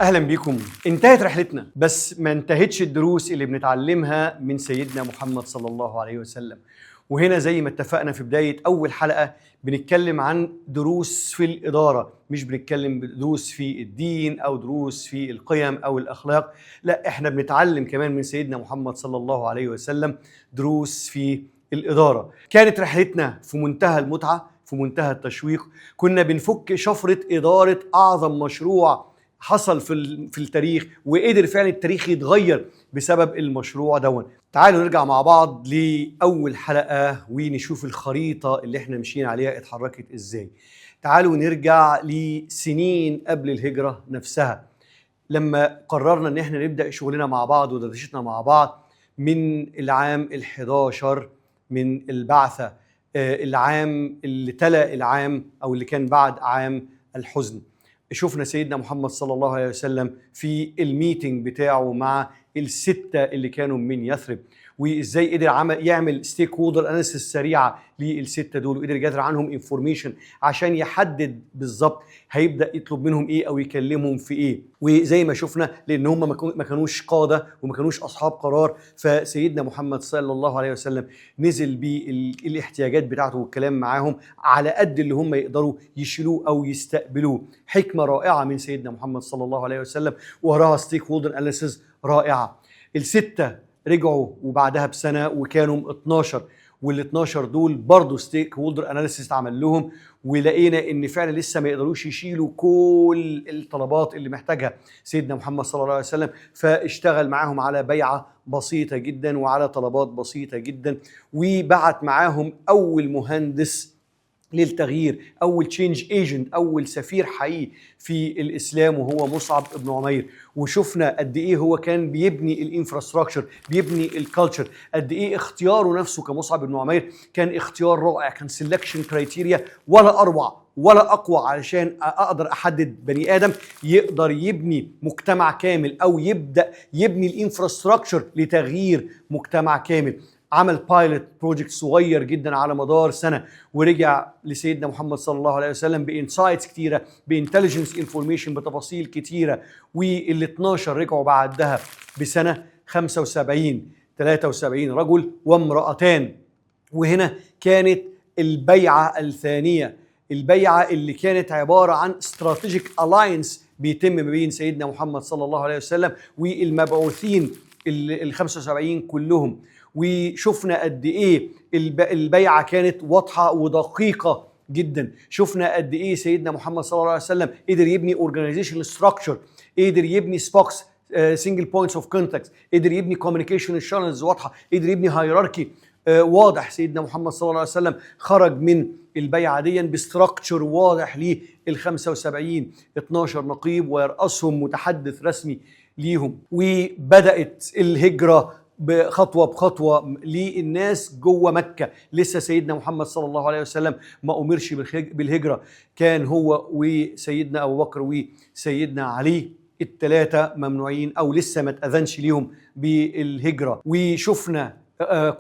أهلا بيكم. انتهت رحلتنا، بس ما انتهتش الدروس اللي بنتعلمها من سيدنا محمد صلى الله عليه وسلم. وهنا زي ما اتفقنا في بداية أول حلقة بنتكلم عن دروس في الإدارة، مش بنتكلم دروس في الدين أو دروس في القيم أو الأخلاق، لا احنا بنتعلم كمان من سيدنا محمد صلى الله عليه وسلم دروس في الإدارة. كانت رحلتنا في منتهى المتعة، في منتهى التشويق. كنا بنفك شفرة إدارة أعظم مشروع حصل في التاريخ، وقدر فعلا التاريخ يتغير بسبب المشروع دون. تعالوا نرجع مع بعض لأول حلقة ونشوف الخريطة اللي احنا مشينا عليها اتحركت ازاي. تعالوا نرجع لسنين قبل الهجرة نفسها، لما قررنا ان احنا نبدأ شغلنا مع بعض ودردشتنا مع بعض من العام ال11 من البعثة، العام اللي تلا العام او اللي كان بعد عام الحزن. شفنا سيدنا محمد صلى الله عليه وسلم في الميتنج بتاعه مع الستة اللي كانوا من يثرب، وازاي قدر يعمل ستيك هولدر اناليسيس سريعه للستة دول، وقدر يجادر عنهم انفورميشن عشان يحدد بالظبط هيبدا يطلب منهم ايه او يكلمهم في ايه. وزي ما شفنا لان هم ما كانوش قاده وما كانوش اصحاب قرار، فسيدنا محمد صلى الله عليه وسلم نزل بالاحتياجات بتاعته والكلام معاهم على قد اللي هم يقدروا يشيلوه او يستقبلوه. حكمه رائعه من سيدنا محمد صلى الله عليه وسلم، وراها ستيك هولدر اناليسيس رائعه. الستة رجعوا وبعدها بسنة وكانوا 12، وال12 دول برضو ستيك هولدر اناليسيس اتعمل لهم، ولقينا ان فعلا لسه ما يقدروش يشيلوا كل الطلبات اللي محتاجها سيدنا محمد صلى الله عليه وسلم، فاشتغل معاهم على بيعة بسيطة جدا وعلى طلبات بسيطة جدا، وبعت معاهم اول مهندس للتغيير، اول تشينج ايجنت، اول سفير حقيقي في الاسلام، وهو مصعب بن عمير. وشفنا قد ايه هو كان بيبني الانفراستراكشر، بيبني الكالتشر، قد ايه اختياره نفسه كمصعب بن عمير كان اختيار رائع، كان سيلكشن كرايتيريا ولا اروع ولا اقوى علشان اقدر احدد بني ادم يقدر يبني مجتمع كامل او يبدا يبني الانفراستراكشر لتغيير مجتمع كامل. عمل بايلوت بروجكت صغير جدا على مدار سنه، ورجع لسيدنا محمد صلى الله عليه وسلم بانسايتس كتيره، بانتليجنس انفورميشن، بتفاصيل كتيره. وال12 رجعوا بعدها بسنه 75 73 رجل وامرأتان. وهنا كانت البيعه الثانيه، البيعه اللي كانت عباره عن استراتيجيك الاينس بيتم ما بين سيدنا محمد صلى الله عليه وسلم والمبعوثين ال75 كلهم. وشفنا قد ايه البيعة كانت واضحة ودقيقة جدا. شفنا قد ايه سيدنا محمد صلى الله عليه وسلم قدر يبني اورجانيزيشن ستراكشر، قدر يبني سبوكس سنجل بوينتس اوف كونتاكت، قدر يبني كوميونيكيشن شانلز واضحة، قدر يبني هيراركي واضح. سيدنا محمد صلى الله عليه وسلم خرج من البيعة دي بستراكشر واضح لل75، 12 نقيب ويرأسهم متحدث رسمي ليهم. وبدأت الهجرة بخطوة بخطوة للناس جوه مكة. لسه سيدنا محمد صلى الله عليه وسلم ما أمرش بالهجرة، كان هو وسيدنا أبو بكر وسيدنا علي الثلاثة ممنوعين أو لسه ما تأذنش ليهم بالهجرة. وشفنا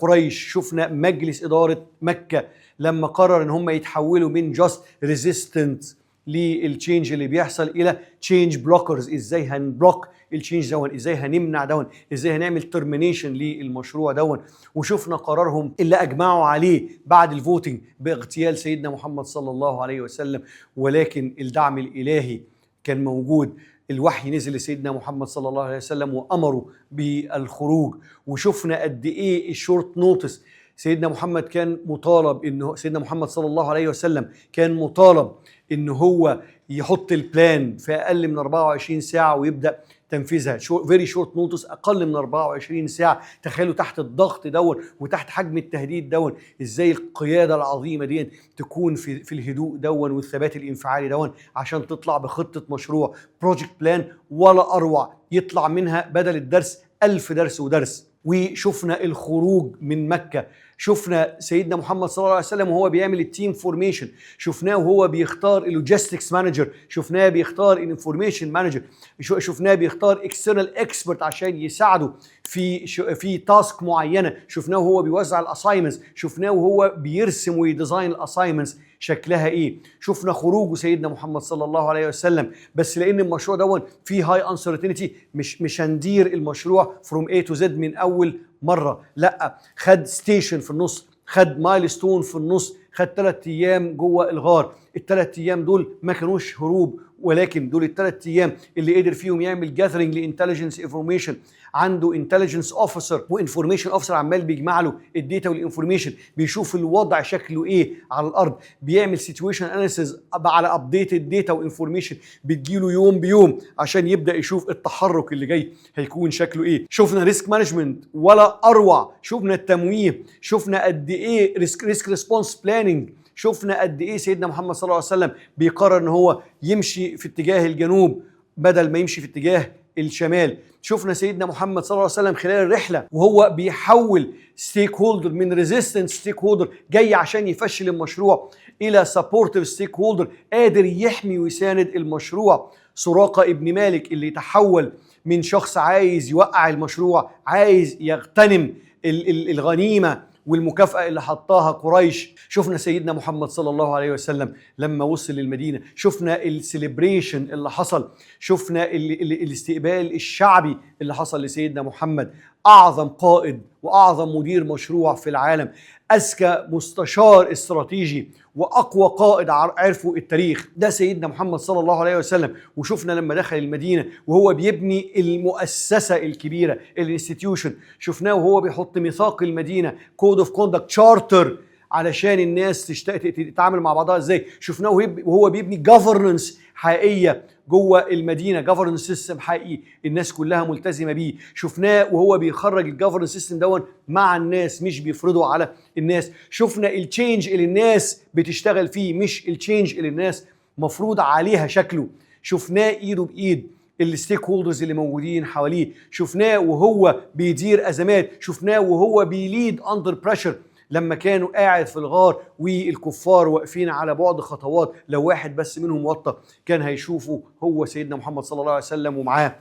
قريش، شفنا مجلس إدارة مكة لما قرر ان هم يتحولوا من جاست ريزيستنت للتشينج اللي بيحصل الى تشينج بلوكرز. ازاي هنبلوك التشينج دون، ازاي هنمنع دون، ازاي هنعمل ترمينيشن للمشروع دون. وشفنا قرارهم اللي اجمعوا عليه بعد الفوتنج باغتيال سيدنا محمد صلى الله عليه وسلم، ولكن الدعم الالهي كان موجود. الوحي نزل لسيدنا محمد صلى الله عليه وسلم وامره بالخروج. وشفنا قد ايه الشورت نوتس سيدنا محمد كان مطالب انه سيدنا محمد صلى الله عليه وسلم كان مطالب ان هو يحط البلان في اقل من 24 ساعه ويبدا تنفيذها. فيري شورت نوتس، اقل من 24 ساعه. تخيلوا تحت الضغط دون وتحت حجم التهديد دون ازاي القياده العظيمه دي تكون في الهدوء دون والثبات الانفعالي دون عشان تطلع بخطه مشروع بروجكت بلان ولا اروع، يطلع منها بدل الدرس 1000 درس ودرس. وشفنا الخروج من مكة، شفنا سيدنا محمد صلى الله عليه وسلم وهو بيعمل التيم فورميشن، شفناه وهو بيختار اللوجيستكس مانجر، شفناه بيختار الانفورميشن مانجر، شفناه بيختار اكسترنال اكسبرت عشان يساعده في تاسك معينه، شفناه وهو بيوزع الاساينمنتس، شفناه وهو بيرسم ويديزاين الاساينمنتس شكلها ايه. شفنا خروجه سيدنا محمد صلى الله عليه وسلم، بس لان المشروع دون فيه هاي انسرتينتي مش هندير المشروع فروم اي تو زد من اول مره، لا، خد ستيشن في النص، خد مايلستون في النص، خد 3 ايام جوه الغار. ال3 ايام دول ما كانوش هروب، ولكن دول ال3 ايام اللي قدر فيهم يعمل جاثرنج لانتليجنس انفورميشن. عنده انتليجنس اوفيسر وانفورميشن اوفيسر عمال بيجمع له الداتا والانفورميشن، بيشوف الوضع شكله ايه على الارض، بيعمل سيتويشن اناليسيز على ابديت الداتا وانفورميشن بتجيله يوم بيوم عشان يبدا يشوف التحرك اللي جاي هيكون شكله ايه. شفنا ريسك مانجمنت ولا اروع، شفنا التمويه، شفنا قد ايه ريسك ريسبونس بلاننج، شفنا قد ايه سيدنا محمد صلى الله عليه وسلم بيقرر ان هو يمشي في اتجاه الجنوب بدل ما يمشي في اتجاه الشمال. شفنا سيدنا محمد صلى الله عليه وسلم خلال الرحله وهو بيحول ستيك هولدر من ريزيستنت ستيك هولدر جاي عشان يفشل المشروع الى سبورتيف ستيك هولدر قادر يحمي ويساند المشروع. سراقه ابن مالك اللي تحول من شخص عايز يوقع المشروع، عايز يغتنم الغنيمه والمكافأة اللي حطاها قريش. شفنا سيدنا محمد صلى الله عليه وسلم لما وصل للمدينة، شفنا السيليبريشن اللي حصل، شفنا الاستقبال الشعبي اللي حصل لسيدنا محمد. أعظم قائد وأعظم مدير مشروع في العالم، أذكى مستشار استراتيجي وأقوى قائد عرفوا التاريخ، ده سيدنا محمد صلى الله عليه وسلم. وشفنا لما دخل المدينة وهو بيبني المؤسسة الكبيرة الانستيتيوشن، شفناه وهو بيحط ميثاق المدينة كود اوف كوندكت تشارتر علشان الناس تتعامل مع بعضها ازاي. شفناه وهو بيبني جوفرننس حقيقية جوه المدينه، جوفرنس سيستم حقيقي الناس كلها ملتزمه بيه. شفناه وهو بيخرج الجوفرنس سيستم دون مع الناس مش بيفرضوا على الناس. شفنا التشينج اللي الناس بتشتغل فيه مش التشينج اللي الناس مفروض عليها شكله. شفناه ايده بايد الستيك هولدرز اللي موجودين حواليه، شفناه وهو بيدير ازمات، شفناه وهو بيليد اندر بريشر لما كانوا قاعد في الغار والكفار واقفين على بعد خطوات، لو واحد بس منهم وطى كان هيشوفه هو سيدنا محمد صلى الله عليه وسلم ومعاه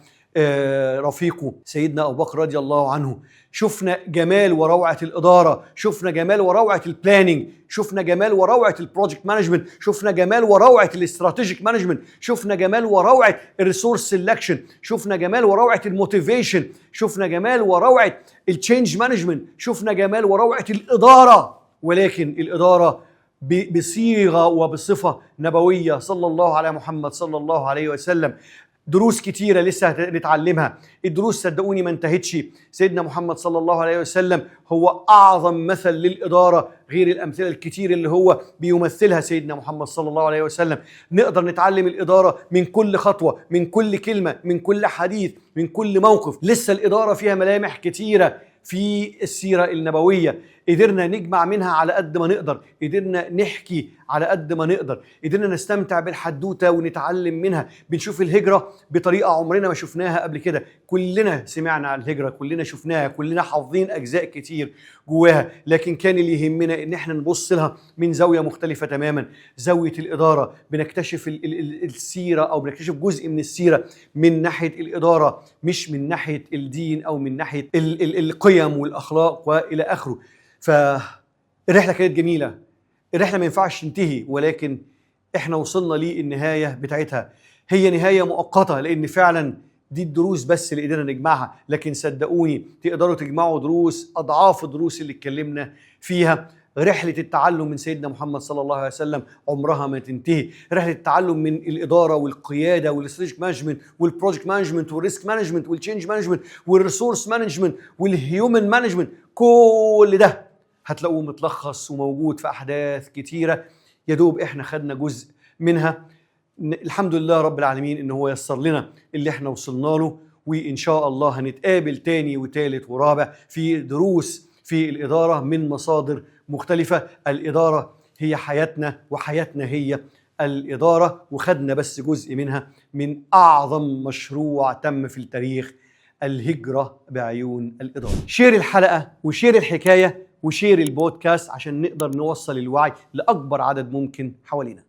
رفيقه سيدنا أبو بكر رضي الله عنه. شفنا جمال وروعة الإدارة، شفنا جمال وروعة البلاننج، شفنا جمال وروعة البروجكت مانجمنت، شفنا جمال وروعة الاستراتيجيك مانجمنت، شفنا جمال وروعة الريسورس سيلكشن، شفنا جمال وروعة الموتيفيشن، شفنا جمال وروعة التشينج مانجمنت، شفنا جمال وروعة الإدارة، ولكن الإدارة بصيغة وبصفة نبوية صلى الله على محمد صلى الله عليه وسلم. دروس كتيرة لسه نتعلمها، الدروس صدقوني ما انتهتش. سيدنا محمد صلى الله عليه وسلم هو أعظم مثل للإدارة غير الأمثلة الكتير اللي هو بيمثلها سيدنا محمد صلى الله عليه وسلم. نقدر نتعلم الإدارة من كل خطوة، من كل كلمة، من كل حديث، من كل موقف. لسه الإدارة فيها ملامح كتيرة في السيرة النبوية قدرنا نجمع منها على قد ما نقدر، قدرنا نحكي على قد ما نقدر، قدرنا نستمتع بالحدوتة ونتعلم منها. بنشوف الهجرة بطريقة عمرنا ما شفناها قبل كده، كلنا سمعنا عن الهجرة، كلنا شفناها، كلنا حافظين أجزاء كتير جواها، لكن كان اللي يهمنا إن احنا نبص لها من زاوية مختلفة تماما، زاوية الإدارة. بنكتشف السيرة أو بنكتشف جزء من السيرة من ناحية الإدارة، مش من ناحية الدين أو من ناحية القيم والأخلاق وإلى آخره. فالرحلة كانت جميلة، الرحلة ما ينفعش تنتهي، ولكن احنا وصلنا للنهاية بتاعتها. هي نهاية مؤقتة لأن فعلا دي الدروس بس اللي قدرنا نجمعها، لكن صدقوني تقدروا تجمعوا دروس أضعاف الدروس اللي اتكلمنا فيها. رحلة التعلم من سيدنا محمد صلى الله عليه وسلم عمرها ما تنتهي. رحلة التعلم من الإدارة والقيادة والاستراتيجيك مانجمنت والبروجكت مانجمنت والريسك مانجمنت والتشينج مانجمنت والريسورس مانجمنت والهيومن مانجمنت، كل ده هتلاقوه متلخص وموجود في أحداث كتيرة، يدوب إحنا خدنا جزء منها. الحمد لله رب العالمين إن هو يسر لنا اللي إحنا وصلنا له، وإن شاء الله هنتقابل تاني وتالت ورابع في دروس في الإدارة من مصادر مختلفة. الإدارة هي حياتنا وحياتنا هي الإدارة، وخدنا بس جزء منها من أعظم مشروع تم في التاريخ، الهجرة بعيون الإدارة. شير الحلقة وشير الحكاية وشير البودكاست عشان نقدر نوصل الوعي لأكبر عدد ممكن حوالينا.